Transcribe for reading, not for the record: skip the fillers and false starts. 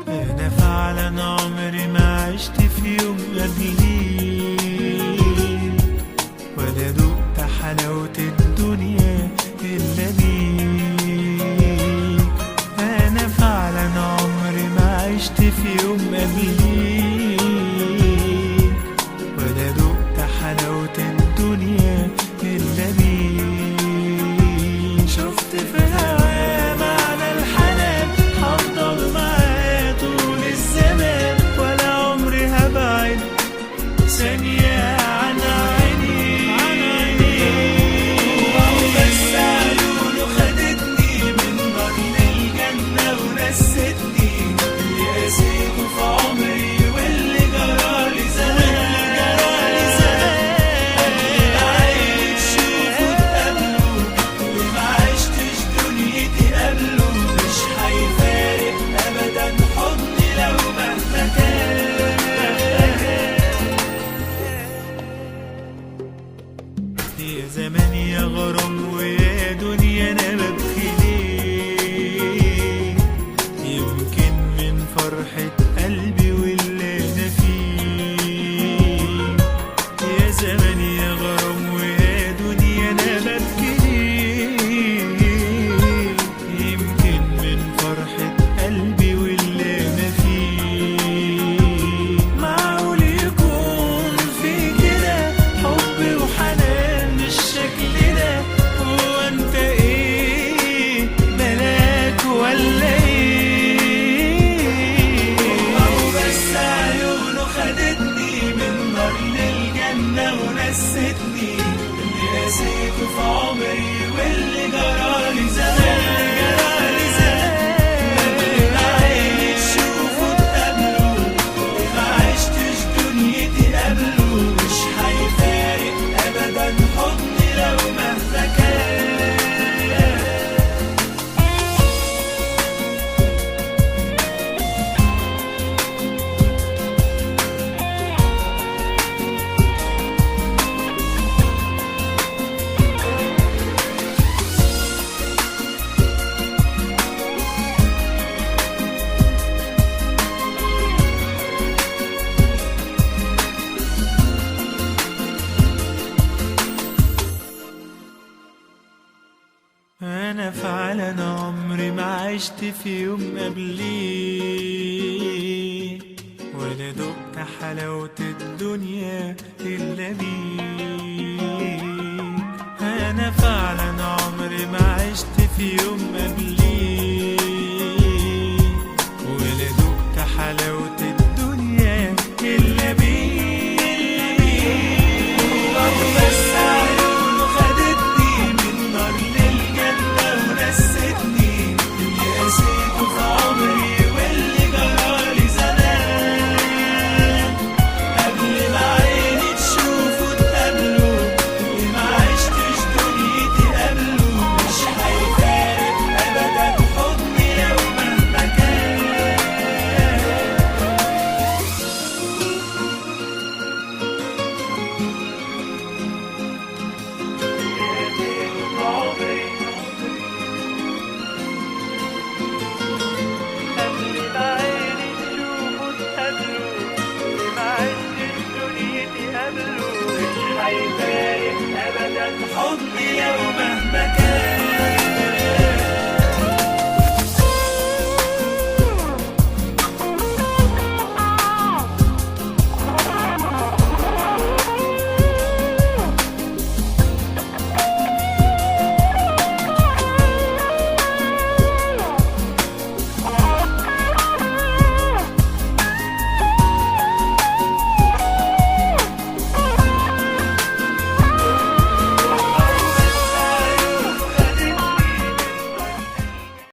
أنا فعلا عمري ما عشت في يوم قبليك، ولا دقت حلاوة الدنيا إلا بيك. أنا فعلا عمري ما عشت في يوم قبليك، ولا دقت حلاوة الدنيا إلا بيك. شفت في هوا معنى الحنان، هفضل معاه طول الزمان، ولا عمري هبعد ثانية عن عيني. بس عيونه خدتني من نار للجنة ونستني اللي قاسيته في عمري واللي جرالي زمان. اللي عايز تشوفه تقابله، اللي ما عشتش دنيتي قبله، مش هيفارق أبدا حضني لو مهما كان. يا زمان يا غرام ويا دنيا أنا ببكي ليه؟ يمكن من فرحة قلبي واللي أنا فيه. يا زمان يا غرام ويا دنيا أنا ببكي ليه؟ يمكن من فرحة قلبي واللي أنا فيه. معقول يكون في كده حب وحنان بالشكل ده؟ هو أنت إيه، ملاك ولا إيه؟ أهو بس عيونه خدتني من نار للجنة ونستني اللي قاسيته في عمري واللي جرالي زمان. اللي عيني تشوفه تقابله، اللي ما عشتش دنيتي قبله، مش هيفارق أبدا حضني لو مهما كان. أنا فعلا عمري ما عشت في يوم قبليك، ولا دقت حلاوة الدنيا إلا بيك. أنا فعلا عمري ما عشت في يوم قبليك، ولا دقت حلاوة الدنيا إلا بيك. بس عيونه خدتني من نار للجنة ونستني اللي قاسيته في عمري واللي جرالي زمان. قبل ما عيني تشوفه تقابله، اللي ما عشتش دنيتي قبله، مش هيفارق أبدا حضني لو مهما كان. حضني لو مهما كان.